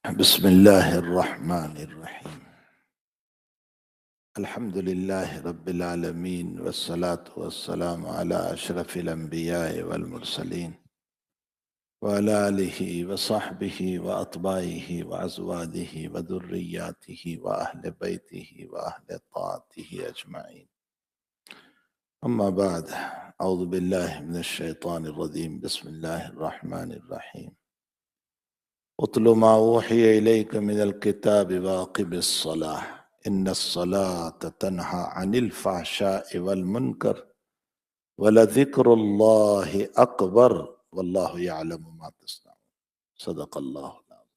بسم الله الرحمن الرحيم. الحمد لله رب العالمين، والصلاة والسلام على أشرف الأنبياء والمرسلين وعلى آله وصحبه وأطباعه وأزواجه وذرياته وأهل بيته وأهل طاعته أجمعين. أما بعد، أعوذ بالله من الشيطان الرجيم. بسم الله الرحمن الرحيم. اتل ما اوحي اليك من الكتاب واقم الصلاة ان الصلاة تنهى عن الفحشاء والمنكر ولذكر الله اكبر والله يعلم ما تصنعون. صدق الله العظيم.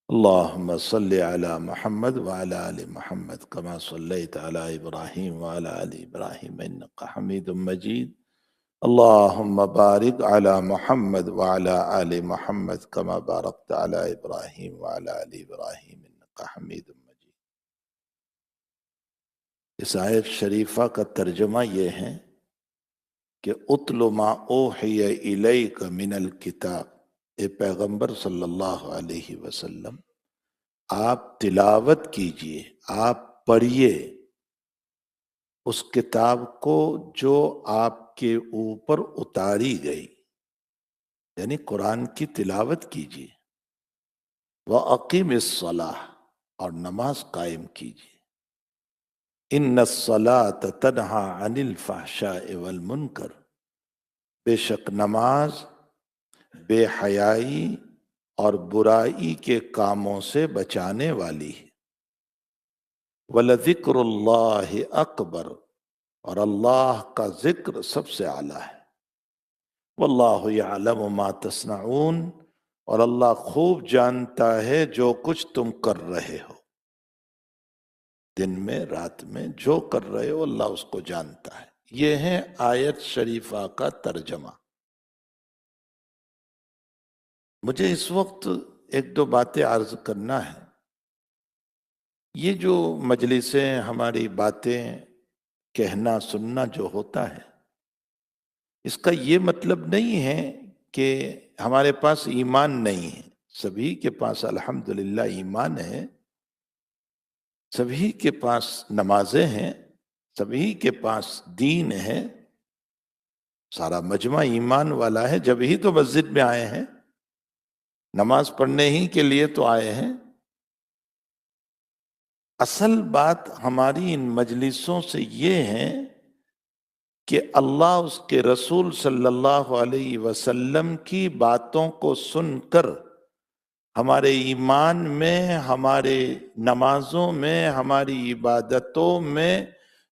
اللهم صل على محمد وعلى ال محمد كما صليت على ابراهيم وعلى ال ابراهيم انك حميد مجيد. اللهم بارك على محمد وعلى آل محمد كما باركت على إبراهيم وعلى آل إبراهيم إنك حميد مجيد. اس آیت شریفہ کا ترجمہ یہ ہے کہ اتل ما اوحی الیک من الکتاب، اے پیغمبر صلی اللہ علیہ وسلم آپ تلاوت کیجئے، آپ پڑھیے اس کتاب کو جو آپ کے اوپر اتاری گئی، یعنی قرآن کی تلاوت کیجیے۔ وَأَقِمِ الصَّلَاةَ، اور نماز قائم کیجیے۔ إِنَّ الصَّلَاةَ تَنْهَى عَنِ الْفَحْشَاءِ وَالْمُنْكَرِ، بے شک نماز بے حیائی اور برائی کے کاموں سے بچانے والی ہے۔ وَلَذِكْرُ اللَّهِ أَكْبَرُ، اور اللہ کا ذکر سب سے اعلیٰ ہے۔ واللہ یعلم ما تصنعون، اور اللہ خوب جانتا ہے جو کچھ تم کر رہے ہو، دن میں رات میں جو کر رہے ہو اللہ اس کو جانتا ہے۔ یہ ہے آیت شریفہ کا ترجمہ۔ مجھے اس وقت ایک دو باتیں عرض کرنا ہے۔ یہ جو مجلسیں، ہماری باتیں کہنا سننا جو ہوتا ہے، اس کا یہ مطلب نہیں ہے کہ ہمارے پاس ایمان نہیں ہے۔ سبھی کے پاس الحمدللہ ایمان ہے، سبھی کے پاس نمازیں ہیں، سبھی کے پاس دین ہے، سارا مجمع ایمان والا ہے، جب ہی تو مسجد میں آئے ہیں، نماز پڑھنے ہی کے لیے تو آئے ہیں۔ اصل بات ہماری ان مجلسوں سے یہ ہے کہ اللہ اس کے رسول صلی اللہ علیہ وسلم کی باتوں کو سن کر ہمارے ایمان میں، ہمارے نمازوں میں، ہماری عبادتوں میں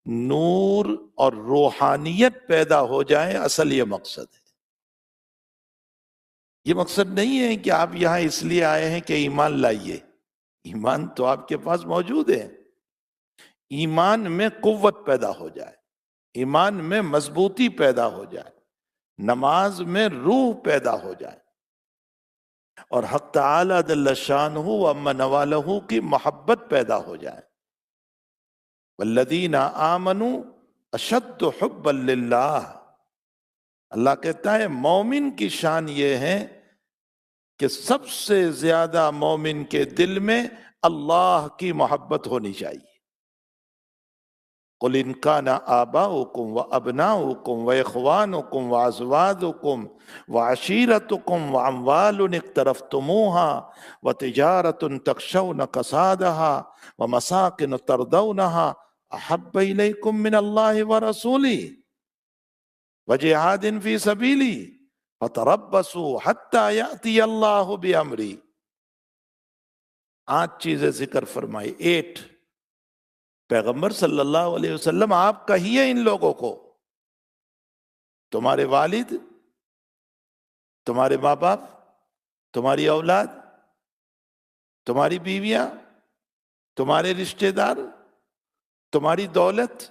نور اور روحانیت پیدا ہو جائے، اصل یہ مقصد ہے۔ یہ مقصد نہیں ہے کہ آپ یہاں اس لیے آئے ہیں کہ ایمان لائیے، ایمان تو آپ کے پاس موجود ہے۔ ایمان میں قوت پیدا ہو جائے، ایمان میں مضبوطی پیدا ہو جائے، نماز میں روح پیدا ہو جائے، اور حق تعالی جل شانہ و امن والہ کی محبت پیدا ہو جائے۔ والذین آمنوا اشد حبا للہ، اللہ کہتا ہے مومن کی شان یہ ہے کہ سب سے زیادہ مومن کے دل میں اللہ کی محبت ہونی چاہیے۔ قل ان کان آباؤکم وابناؤکم واخوانکم وازواجکم وعشیرتکم واموال اقترفتموها وتجارۃ تخشون کسادها ومساکن ترضونها احب الیکم من اللہ ورسولہ وجہاد فی سبیلہ فتربصوا حتی یأتی اللہ بامرہ۔ 8 چیزیں ذکر فرمائی۔ 8، پیغمبر صلی اللہ علیہ وسلم آپ کہیے ان لوگوں کو، تمہارے والد، تمہارے ماں باپ، تمہاری اولاد، تمہاری بیویاں، تمہارے رشتہ دار، تمہاری دولت،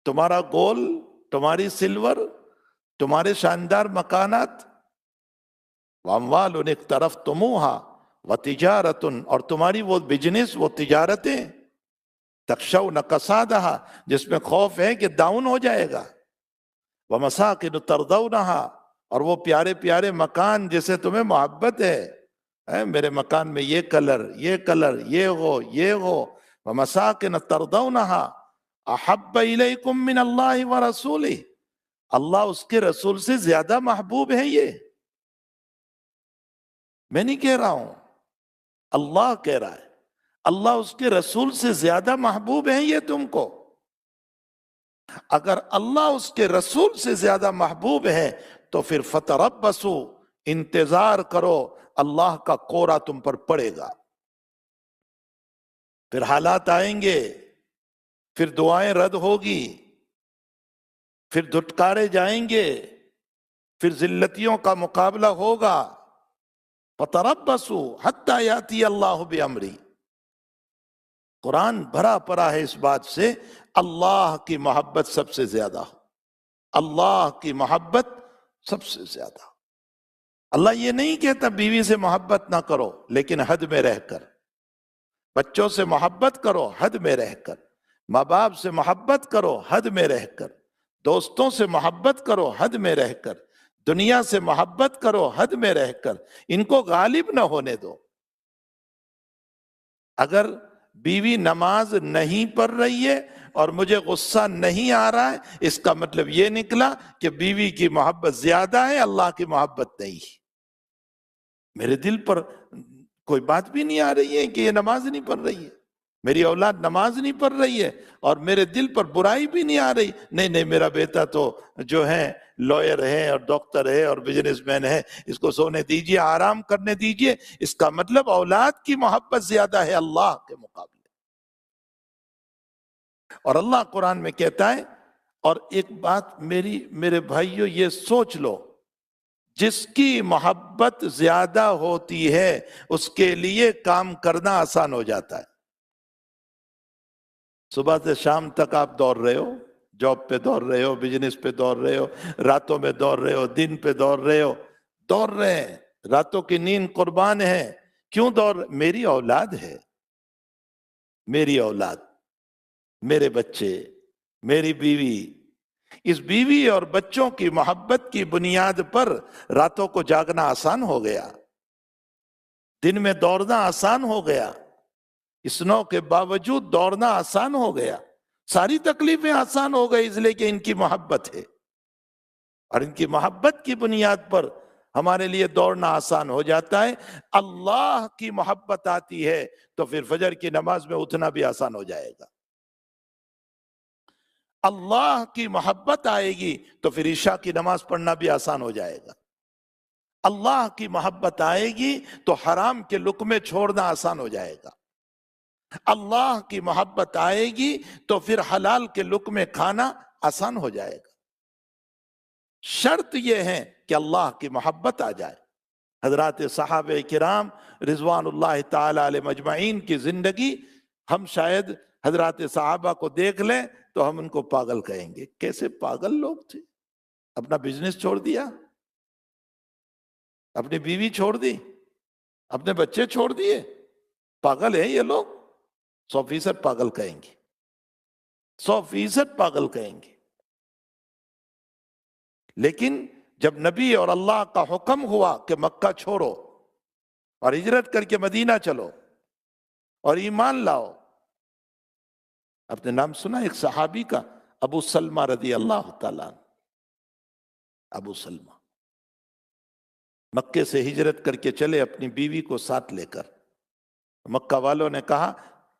تمہارا گول، تمہاری سلور، تمہارے شاندار مکانات، واموال اقترفتموها وتجارت، اور تمہاری وہ بزنس، وہ تجارتیں، تخشون کسادہا، جس میں خوف ہے کہ ڈاؤن ہو جائے گا، ومساکن ترضونہا، اور وہ پیارے پیارے مکان جسے تمہیں محبت ہے، میرے مکان میں یہ کلر، یہ ہو وَمَسَاكِنَ تَرْضَوْنَهَا أَحَبَّ إِلَيْكُم مِّنَ اللَّهِ وَرَسُولِهِ، اللہ اس کے رسول سے زیادہ محبوب ہے یہ، میں نہیں کہہ رہا ہوں، اللہ کہہ رہا ہے، اللہ اس کے رسول سے زیادہ محبوب ہے یہ تم کو۔ اگر اللہ اس کے رسول سے زیادہ محبوب ہے تو پھر فَتَرَبَّصُوا، انتظار کرو، اللہ کا کورا تم پر پڑے گا، پھر حالات آئیں گے، پھر دعائیں رد ہوگی، پھر دھٹکارے جائیں گے، پھر ذلتیوں کا مقابلہ ہوگا۔ فَتَرَبَّصُوا حَتَّى يَأْتِيَ اللَّهُ بِأَمْرِهِ، قرآن بھرا پڑا ہے اس بات سے، اللہ کی محبت سب سے زیادہ ہو، اللہ کی محبت سب سے زیادہ۔ اللہ یہ نہیں کہتا بیوی سے محبت نہ کرو لیکن حد میں رہ کر، بچوں سے محبت کرو حد میں رہ کر، ماں باپ سے محبت کرو حد میں رہ کر، دوستوں سے محبت کرو حد میں رہ کر، دنیا سے محبت کرو حد میں رہ کر، ان کو غالب نہ ہونے دو۔ اگر بیوی نماز نہیں پڑھ رہی ہے اور مجھے غصہ نہیں آ رہا ہے، اس کا مطلب یہ نکلا کہ بیوی کی محبت زیادہ ہے، اللہ کی محبت نہیں ہے۔ میرے دل پر کوئی بات بھی نہیں آ رہی ہے کہ یہ نماز نہیں پڑھ رہی ہے، میری اولاد نماز نہیں پڑھ رہی ہے، اور میرے دل پر برائی بھی نہیں آ رہی، نہیں میرا بیٹا تو جو ہے لائر ہے اور ڈاکٹر ہے اور بزنس مین ہے، اس کو سونے دیجئے، آرام کرنے دیجئے، اس کا مطلب اولاد کی محبت زیادہ ہے اللہ کے مقابلے۔ اور اللہ قرآن میں کہتا ہے، اور ایک بات میرے بھائیوں یہ سوچ لو، جس کی محبت زیادہ ہوتی ہے اس کے لیے کام کرنا آسان ہو جاتا ہے۔ صبح سے شام تک آپ دوڑ رہے ہو، جاب پہ دوڑ رہے ہو، بزنس پہ دوڑ رہے ہو، راتوں میں دوڑ رہے ہو، دن پہ دوڑ رہے ہو، دوڑ رہے ہیں، راتوں کی نیند قربان ہے، کیوں دوڑ؟ میری اولاد ہے، میری اولاد، میرے بچے، میری بیوی، اس بیوی اور بچوں کی محبت کی بنیاد پر راتوں کو جاگنا آسان ہو گیا، دن میں دوڑنا آسان ہو گیا، اسنو کے باوجود دوڑنا آسان ہو گیا، ساری تکلیفیں آسان ہو گئی، اس لیے کہ ان کی محبت ہے، اور ان کی محبت کی بنیاد پر ہمارے لیے دوڑنا آسان ہو جاتا ہے۔ اللہ کی محبت آتی ہے تو پھر فجر کی نماز میں اٹھنا بھی آسان ہو جائے گا، اللہ کی محبت آئے گی تو پھر عشاء کی نماز پڑھنا بھی آسان ہو جائے گا، اللہ کی محبت آئے گی تو حرام کے لقمے چھوڑنا آسان ہو جائے گا، اللہ کی محبت آئے گی تو پھر حلال کے لقمے کھانا آسان ہو جائے گا۔ شرط یہ ہے کہ اللہ کی محبت آ جائے۔ حضرات صحابہ کرام رضوان اللہ تعالی علیہ مجمعین کی زندگی، ہم شاید حضرات صحابہ کو دیکھ لیں تو ہم ان کو پاگل کہیں گے، کیسے پاگل لوگ تھے، اپنا بزنس چھوڑ دیا، اپنی بیوی چھوڑ دی، اپنے بچے چھوڑ دیے، پاگل ہیں یہ لوگ، 100% پاگل کہیں گے، 100% پاگل کہیں گے۔ لیکن جب نبی اور اللہ کا حکم ہوا کہ مکہ چھوڑو اور ہجرت کر کے مدینہ چلو اور ایمان لاؤ، اپنے نام سنا ایک صحابی کا، ابو سلمہ رضی اللہ تعالیٰ عنہ، ابو سلمہ مکے سے ہجرت کر کے چلے اپنی بیوی کو ساتھ لے کر، مکہ والوں نے کہا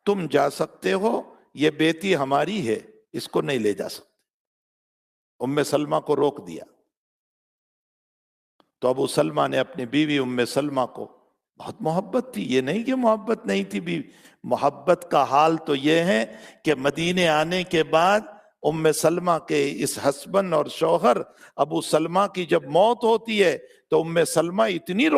تم جا سکتے ہو، یہ بیٹی ہماری ہے، اس کو نہیں لے جا سکتے، ام سلمہ کو روک دیا۔ تو ابو سلمہ نے اپنی بیوی ام سلمہ کو، بہت محبت تھی، یہ نہیں کہ محبت نہیں تھی بیوی، محبت کا حال تو یہ ہے کہ مدینے آنے کے بعد ام سلمہ کے اس ہسبند اور شوہر ابو سلمہ کی جب موت ہوتی ہے تو ام سلمہ اتنی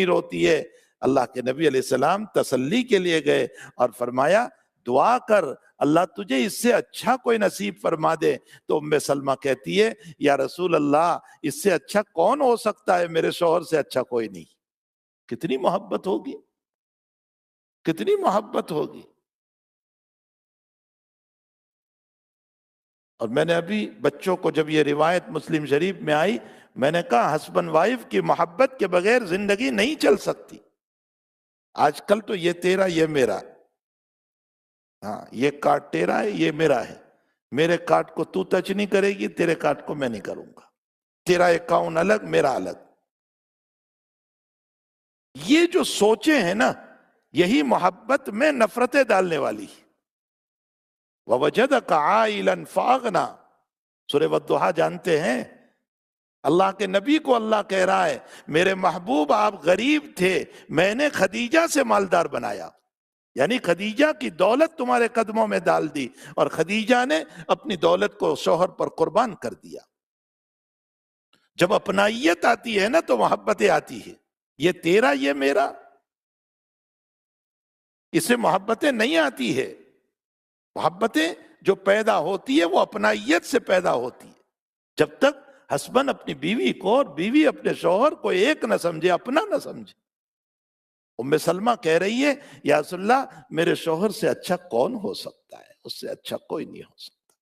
روتی ہے، اللہ کے نبی علیہ السلام تسلی کے لیے گئے اور فرمایا دعا کر اللہ تجھے اس سے اچھا کوئی نصیب فرما دے۔ تو ام سلمہ کہتی ہے یا رسول اللہ اس سے اچھا کون ہو سکتا ہے، میرے شوہر سے اچھا کوئی نہیں۔ کتنی محبت ہوگی، کتنی محبت ہوگی۔ اور میں نے ابھی بچوں کو جب یہ روایت مسلم شریف میں آئی، میں نے کہا ہسبینڈ وائف کی محبت کے بغیر زندگی نہیں چل سکتی۔ آج کل تو یہ تیرا یہ میرا، ہاں یہ کارڈ تیرا ہے یہ میرا ہے، میرے کارڈ کو تو ٹچ نہیں کرے گی، تیرے کارڈ کو میں نہیں کروں گا، تیرا اکاؤنٹ الگ میرا الگ۔ یہ جو سوچیں ہیں نا، یہی محبت میں نفرتیں ڈالنے والی۔ وَوَجَدَكَ عَائِلًا فَأَغْنَى، سورہ والضحیٰ جانتے ہیں، اللہ کے نبی کو اللہ کہہ رہا ہے میرے محبوب آپ غریب تھے، میں نے خدیجہ سے مالدار بنایا، یعنی خدیجہ کی دولت تمہارے قدموں میں ڈال دی، اور خدیجہ نے اپنی دولت کو شوہر پر قربان کر دیا۔ جب اپنائیت آتی ہے نا تو محبتیں آتی ہے، یہ تیرا یہ میرا، اسے محبتیں نہیں آتی ہے۔ محبتیں جو پیدا ہوتی ہے وہ اپنائیت سے پیدا ہوتی ہے۔ جب تک ہسبینڈ اپنی بیوی کو اور بیوی اپنے شوہر کو ایک نہ سمجھے، اپنا نہ سمجھے۔ ام سلمہ کہہ رہی ہے یا رسول اللہ میرے شوہر سے اچھا کون ہو سکتا ہے، اس سے اچھا کوئی نہیں ہو سکتا۔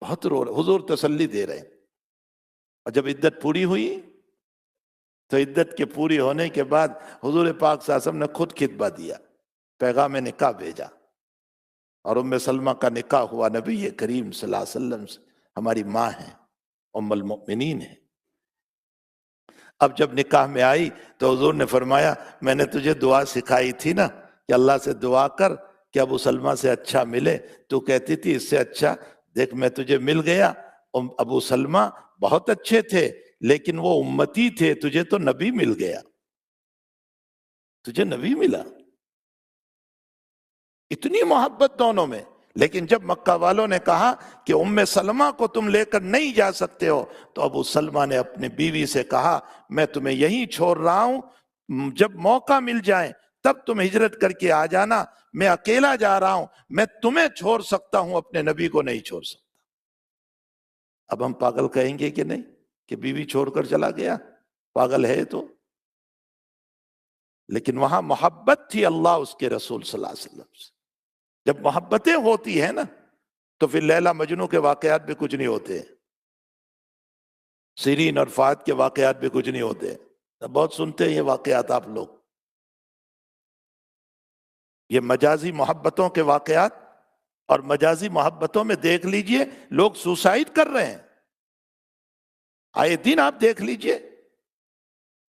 بہت رو رہے، حضور تسلی دے رہے ہیں۔ اور جب عدت پوری ہوئی تو عدت کے پوری ہونے کے بعد حضور پاک صلی اللہ علیہ وسلم نے خود خطبہ دیا، پیغام نکاح بھیجا، اور ام سلمہ کا نکاح ہوا نبی کریم صلی اللہ علیہ وسلم سے۔ ہماری ماں ہیں، ام المؤمنین ہیں۔ اب جب نکاح میں آئی تو حضور نے فرمایا میں نے تجھے دعا سکھائی تھی نا کہ اللہ سے دعا کر کہ ابو سلمہ سے اچھا ملے، تو کہتی تھی اس سے اچھا دیکھ میں تجھے مل گیا۔ ابو سلمہ بہت اچھے تھے لیکن وہ امتی تھے، تجھے تو نبی مل گیا، تجھے نبی ملا۔ اتنی محبت دونوں میں۔ لیکن جب مکہ والوں نے کہا کہ ام سلمہ کو تم لے کر نہیں جا سکتے ہو، تو ابو سلمہ نے اپنی بیوی سے کہا میں تمہیں یہیں چھوڑ رہا ہوں، جب موقع مل جائے تب تم ہجرت کر کے آ جانا، میں اکیلا جا رہا ہوں، میں تمہیں چھوڑ سکتا ہوں، اپنے نبی کو نہیں چھوڑ سکتا۔ اب ہم پاگل کہیں گے کہ نہیں کہ بیوی چھوڑ کر چلا گیا، پاگل ہے تو؟ لیکن وہاں محبت تھی اللہ اس کے رسول صلی اللہ علیہ وسلم سے۔ جب محبتیں ہوتی ہیں نا تو پھر لیلا مجنو کے واقعات بھی کچھ نہیں ہوتے، سیرین اور فہد کے واقعات بھی کچھ نہیں ہوتے۔ بہت سنتے ہیں یہ واقعات آپ لوگ، یہ مجازی محبتوں کے واقعات، اور مجازی محبتوں میں دیکھ لیجئے لوگ سوسائڈ کر رہے ہیں۔ آئے دن آپ دیکھ لیجئے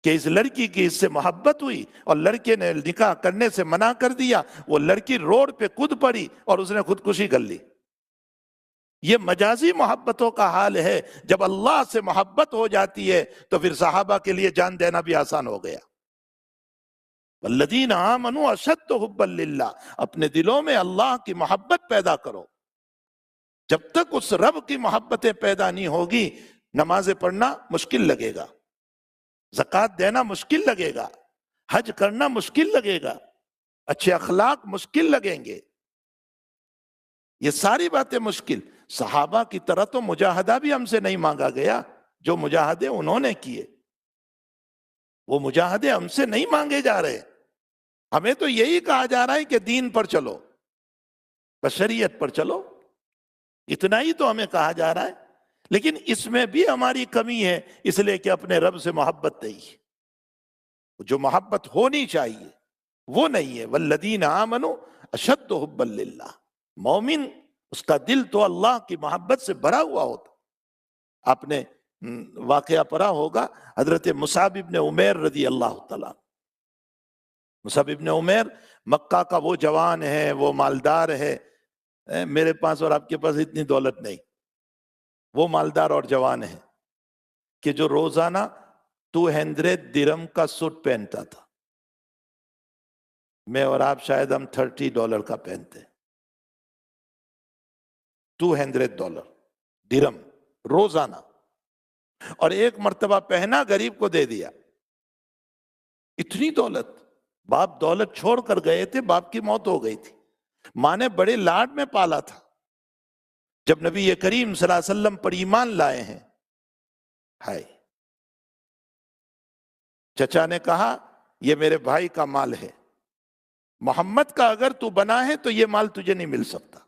کہ اس لڑکی کی اس سے محبت ہوئی اور لڑکے نے نکاح کرنے سے منع کر دیا، وہ لڑکی روڈ پہ کود پڑی اور اس نے خودکشی کر لی۔ یہ مجازی محبتوں کا حال ہے۔ جب اللہ سے محبت ہو جاتی ہے تو پھر صحابہ کے لیے جان دینا بھی آسان ہو گیا۔ والذین آمنوا اشد حبا للہ، اپنے دلوں میں اللہ کی محبت پیدا کرو۔ جب تک اس رب کی محبتیں پیدا نہیں ہوگی، نمازیں پڑھنا مشکل لگے گا، زکوٰۃ دینا مشکل لگے گا، حج کرنا مشکل لگے گا، اچھے اخلاق مشکل لگیں گے، یہ ساری باتیں مشکل۔ صحابہ کی طرح تو مجاہدہ بھی ہم سے نہیں مانگا گیا، جو مجاہدے انہوں نے کیے وہ مجاہدے ہم سے نہیں مانگے جا رہے۔ ہمیں تو یہی کہا جا رہا ہے کہ دین پر چلو، بشریت پر چلو، اتنا ہی تو ہمیں کہا جا رہا ہے۔ لیکن اس میں بھی ہماری کمی ہے، اس لیے کہ اپنے رب سے محبت نہیں ہے، جو محبت ہونی چاہیے وہ نہیں ہے۔ والذین آمنوا اشد حبا للہ، مومن اس کا دل تو اللہ کی محبت سے بھرا ہوا ہوتا۔ آپ نے واقعہ پڑھا ہوگا حضرت مصعب ابن عمیر رضی اللہ تعالیٰ۔ مصعب ابن عمیر مکہ کا وہ جوان ہے، وہ مالدار ہے، میرے پاس اور آپ کے پاس اتنی دولت نہیں، وہ مالدار اور جوان ہے کہ جو روزانہ 200 درہم کا سوٹ پہنتا تھا۔ میں اور آپ شاید ہم $30 کا پہنتے ہیں۔ $200 درہم روزانہ، اور ایک مرتبہ پہنا غریب کو دے دیا۔ اتنی دولت، باپ دولت چھوڑ کر گئے تھے، باپ کی موت ہو گئی تھی، ماں نے بڑے لاڈ میں پالا تھا۔ جب نبی کریم صلی اللہ علیہ وسلم پر ایمان لائے ہیں، ہائے، چچا نے کہا یہ میرے بھائی کا مال ہے، محمد کا اگر تو بنا ہے تو یہ مال تجھے نہیں مل سکتا۔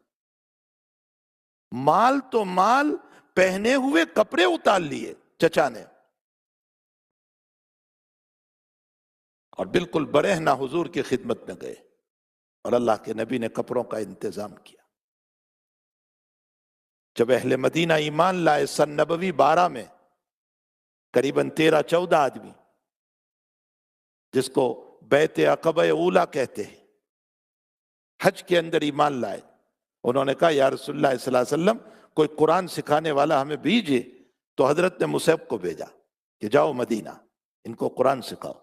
مال تو مال، پہنے ہوئے کپڑے اتار لیے چچا نے۔ اور بالکل برہنہ حضور کی خدمت میں گئے اور اللہ کے نبی نے کپڑوں کا انتظام کیا۔ جب اہل مدینہ ایمان لائے سن نبوی 12 میں، قریباً 13-14 آدمی، جس کو بیعت عقبہ اولیٰ کہتے ہیں، حج کے اندر ایمان لائے۔ انہوں نے کہا یا رسول اللہ صلی اللہ علیہ وسلم کوئی قرآن سکھانے والا ہمیں بھیجے، تو حضرت نے مصعب کو بھیجا کہ جاؤ مدینہ ان کو قرآن سکھاؤ۔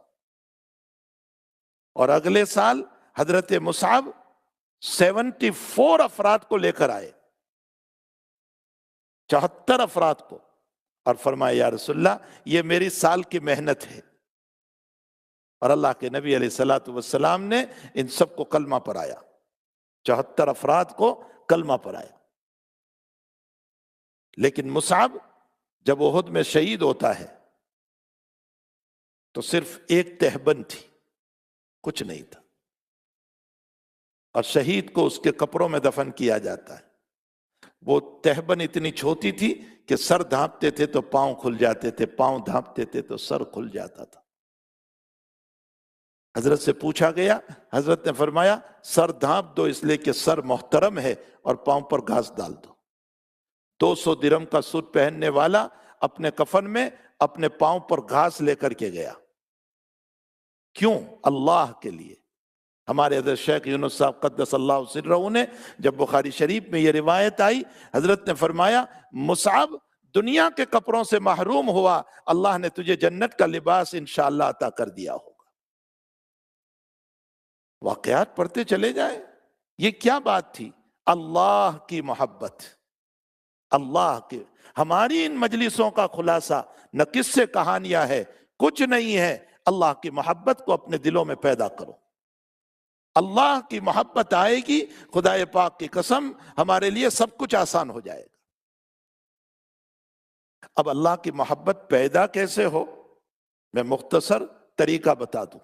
اور اگلے سال حضرت مصعب 74 افراد کو لے کر آئے، 74 افراد کو، اور فرمایا یا رسول اللہ یہ میری سال کی محنت ہے۔ اور اللہ کے نبی علیہ السلام نے ان سب کو کلمہ پڑھایا، 74 افراد کو کلمہ پڑھایا۔ لیکن مصعب جب احد میں شہید ہوتا ہے تو صرف ایک تہبند تھی، کچھ نہیں تھا، اور شہید کو اس کے کپڑوں میں دفن کیا جاتا ہے۔ وہ تہبند اتنی چھوٹی تھی کہ سر ڈھانپتے تھے تو پاؤں کھل جاتے تھے، پاؤں ڈھانپتے تھے تو سر کھل جاتا تھا۔ حضرت سے پوچھا گیا، حضرت نے فرمایا سر ڈھانپ دو اس لیے کہ سر محترم ہے، اور پاؤں پر گھاس ڈال دو۔ 200 درہم کا سوٹ پہننے والا اپنے کفن میں اپنے پاؤں پر گھاس لے کر کے گیا، کیوں؟ اللہ کے لیے۔ ہمارے حضرت شیخ یونس صاحب قدس اللہ سرہ نے جب بخاری شریف میں یہ روایت آئی، حضرت نے فرمایا مصعب دنیا کے کپڑوں سے محروم ہوا، اللہ نے تجھے جنت کا لباس انشاءاللہ عطا کر دیا ہوگا۔ واقعات پڑھتے چلے جائیں۔ یہ کیا بات تھی؟ اللہ کی محبت، اللہ کی۔ ہماری ان مجلسوں کا خلاصہ نہ قصے کہانیاں ہے، کچھ نہیں ہے، اللہ کی محبت کو اپنے دلوں میں پیدا کرو۔ اللہ کی محبت آئے گی، خدا پاک کی قسم ہمارے لیے سب کچھ آسان ہو جائے گا۔ اب اللہ کی محبت پیدا کیسے ہو؟ میں مختصر طریقہ بتا دوں۔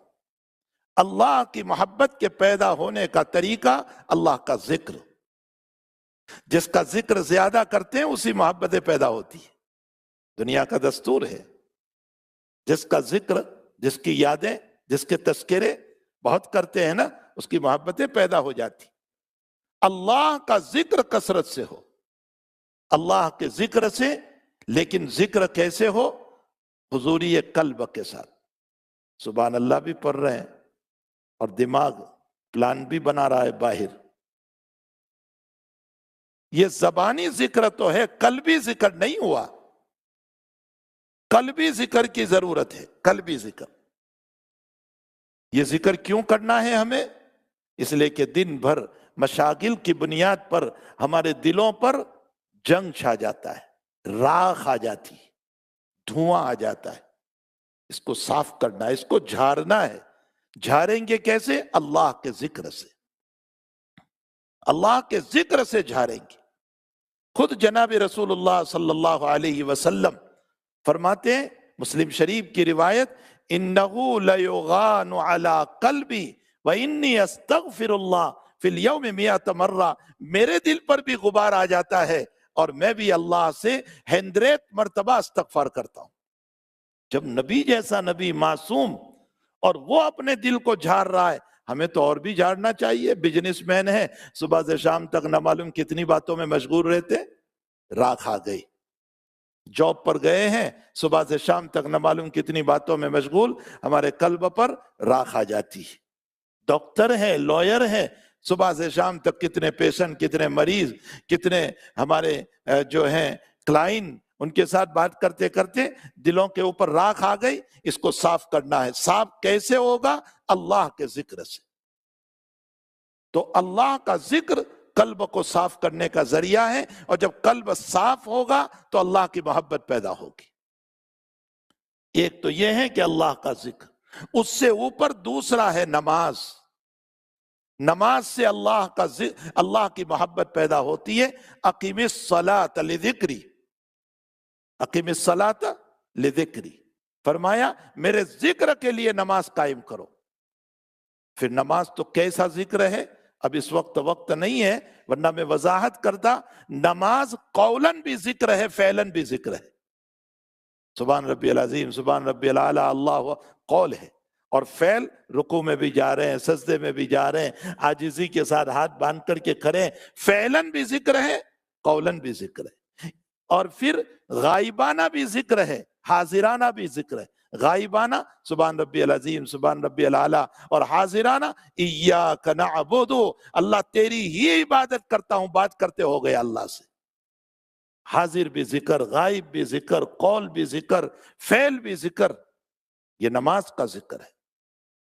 اللہ کی محبت کے پیدا ہونے کا طریقہ اللہ کا ذکر۔ جس کا ذکر زیادہ کرتے ہیں اسی محبتیں پیدا ہوتی ہیں، دنیا کا دستور ہے۔ جس کا ذکر، جس کی یادیں، جس کے تذکرے بہت کرتے ہیں نا، اس کی محبتیں پیدا ہو جاتی۔ اللہ کا ذکر کثرت سے ہو، اللہ کے ذکر سے، لیکن ذکر کیسے ہو؟ حضوری قلب کے ساتھ۔ سبحان اللہ بھی پڑھ رہے ہیں اور دماغ پلان بھی بنا رہا ہے باہر۔ یہ زبانی ذکر تو ہے، قلبی ذکر نہیں ہوا۔ قلبی ذکر کی ضرورت ہے، قلبی ذکر۔ یہ ذکر کیوں کرنا ہے ہمیں؟ اس لیے کہ دن بھر مشاغل کی بنیاد پر ہمارے دلوں پر جنگ چھا جاتا ہے، راکھ آ جاتی ہے، دھواں آ جاتا ہے۔ اس کو صاف کرنا ہے، اس کو جھاڑنا ہے۔ جھاڑیں گے کیسے؟ اللہ کے ذکر سے، اللہ کے ذکر سے جھاڑیں گے۔ خود جناب رسول اللہ صلی اللہ علیہ وسلم فرماتے ہیں، مسلم شریف کی روایت، انہو لیغان علی قلبی وانی استغفر اللہ فی اليوم 100 مرہ۔ میرے دل پر بھی غبار آ جاتا ہے اور میں بھی اللہ سے 100 مرتبہ استغفار کرتا ہوں۔ جب نبی جیسا نبی معصوم اور وہ اپنے دل کو جھاڑ رہا ہے، ہمیں تو اور بھی جھاڑنا چاہیے۔ بزنس مین ہے، صبح سے شام تک نہ معلوم کتنی باتوں میں مشغول رہتے، راکھ آ گئی۔ جاب پر گئے ہیں، صبح سے شام تک نہ معلوم کتنی باتوں میں مشغول، ہمارے قلب پر راکھ آ جاتی ہے۔ ڈاکٹر ہے، لائر ہے، صبح سے شام تک کتنے پیشنٹ، کتنے مریض، کتنے ہمارے جو ہیں کلائنٹ، ان کے ساتھ بات کرتے کرتے دلوں کے اوپر راکھ آ گئی۔ اس کو صاف کرنا ہے۔ صاف کیسے ہوگا؟ اللہ کے ذکر سے۔ تو اللہ کا ذکر قلب کو صاف کرنے کا ذریعہ ہے، اور جب قلب صاف ہوگا تو اللہ کی محبت پیدا ہوگی۔ ایک تو یہ ہے کہ اللہ کا ذکر، اس سے اوپر دوسرا ہے نماز۔ نماز سے اللہ کی محبت پیدا ہوتی ہے۔ اقیم الصلاۃ لذکری، اقیم الصلاۃ لذکری، فرمایا میرے ذکر کے لیے نماز قائم کرو۔ پھر نماز تو کیسا ذکر ہے؟ اب اس وقت نہیں ہے، ورنہ میں وضاحت کرتا۔ نماز قولاً بھی ذکر ہے، فعلاً بھی ذکر ہے۔ سبحان ربی العظیم، سبحان ربی العالی، اللہ قول ہے، اور فعل رکوع میں بھی جا رہے ہیں، سجدے میں بھی جا رہے ہیں، عاجزی کے ساتھ ہاتھ باندھ کر کے کھڑے ہیں، فعلاً بھی ذکر ہے، قولاً بھی ذکر ہے، اور پھر غائبانہ بھی ذکر ہے، حاضرانہ بھی ذکر ہے۔ غائبانہ سبحان ربی العظیم، سبحان ربی العالی، اور حاضرانہ ایاک نعبد، اللہ تیری ہی عبادت کرتا ہوں، بات کرتے ہو گئے اللہ سے۔ حاضر بھی ذکر، غائب بھی ذکر، قول بھی ذکر، فعل بھی ذکر، یہ نماز کا ذکر ہے۔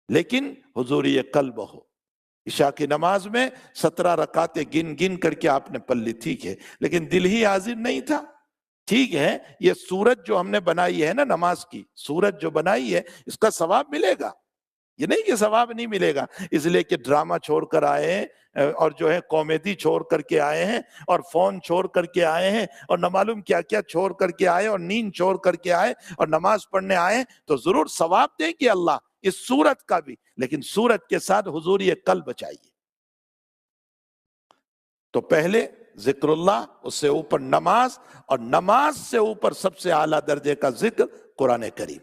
لیکن حضوری قلب ہو۔ عشاء کی نماز میں 17 رکعتیں گن گن کر کے آپ نے پڑھ لی، ٹھیک ہے، لیکن دل ہی حاضر نہیں تھا۔ ٹھیک ہے، یہ صورت جو ہم نے بنائی ہے نا نماز کی، صورت جو بنائی ہے، اس کا ثواب ملے گا، یہ نہیں کہ ثواب نہیں ملے گا، اس لیے کہ ڈرامہ چھوڑ کر آئے ہیں، اور جو ہے کامیڈی چھوڑ کر کے آئے ہیں، اور فون چھوڑ کر کے آئے ہیں، اور نہ معلوم کیا کیا چھوڑ کر کے آئے، اور نیند چھوڑ کر کے آئے، اور نماز پڑھنے آئے، تو ضرور ثواب دیں گے اللہ اس صورت کا بھی، لیکن صورت کے ساتھ حضوری قلب چاہیے۔ تو پہلے ذکر اللہ، اس سے اوپر نماز، اور نماز سے اوپر سب سے اعلیٰ درجے کا ذکر قرآن کریم،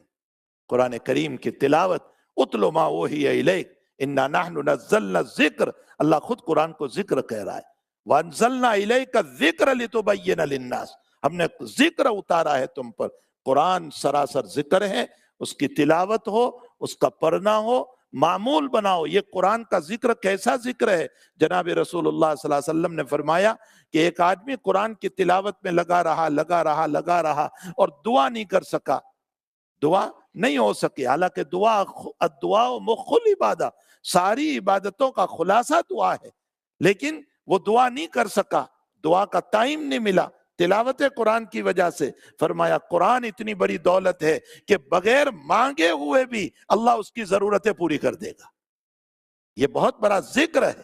قرآن کریم کی تلاوت۔ اتل ما اوحی الیک انا نحن نزلنا الذکر، اللہ خود قرآن کو ذکر کہہ رہا ہے، وانزلنا الیک الذکر لتبین للناس، ہم نے ذکر اتارا ہے تم پر۔ قرآن سراسر ذکر ہے، اس کی تلاوت ہو، اس کا پڑھنا ہو، معمول بناؤ۔ یہ قرآن کا ذکر کیسا ذکر ہے؟ جناب رسول اللہ صلی اللہ علیہ وسلم نے فرمایا کہ ایک آدمی قرآن کی تلاوت میں لگا رہا اور دعا نہیں کر سکا، دعا نہیں ہو سکی، حالانکہ الدعاء مخ العبادہ، ساری عبادتوں کا خلاصہ دعا ہے، لیکن وہ دعا نہیں کر سکا، دعا کا ٹائم نہیں ملا تلاوت قرآن کی وجہ سے۔ فرمایا قرآن اتنی بڑی دولت ہے کہ بغیر مانگے ہوئے بھی اللہ اس کی ضرورتیں پوری کر دے گا، یہ بہت بڑا ذکر ہے،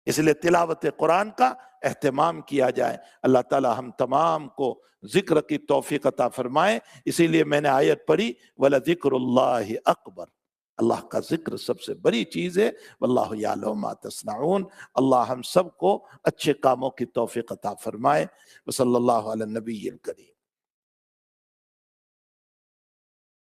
اس لیے تلاوت قرآن کا اہتمام کیا جائے۔ اللہ تعالی ہم تمام کو ذکر کی توفیق عطا فرمائے۔ اسی لیے میں نے آیت پڑھی وَلَذِكْرُ اللَّهِ أَكْبَرُ، اللہ کا ذکر سب سے بڑی چیز ہے۔ واللہ یعلم ما تصنعون، اللہ ہم سب کو اچھے کاموں کی توفیق عطا فرمائے۔ وصلی اللہ علی النبی الکریم۔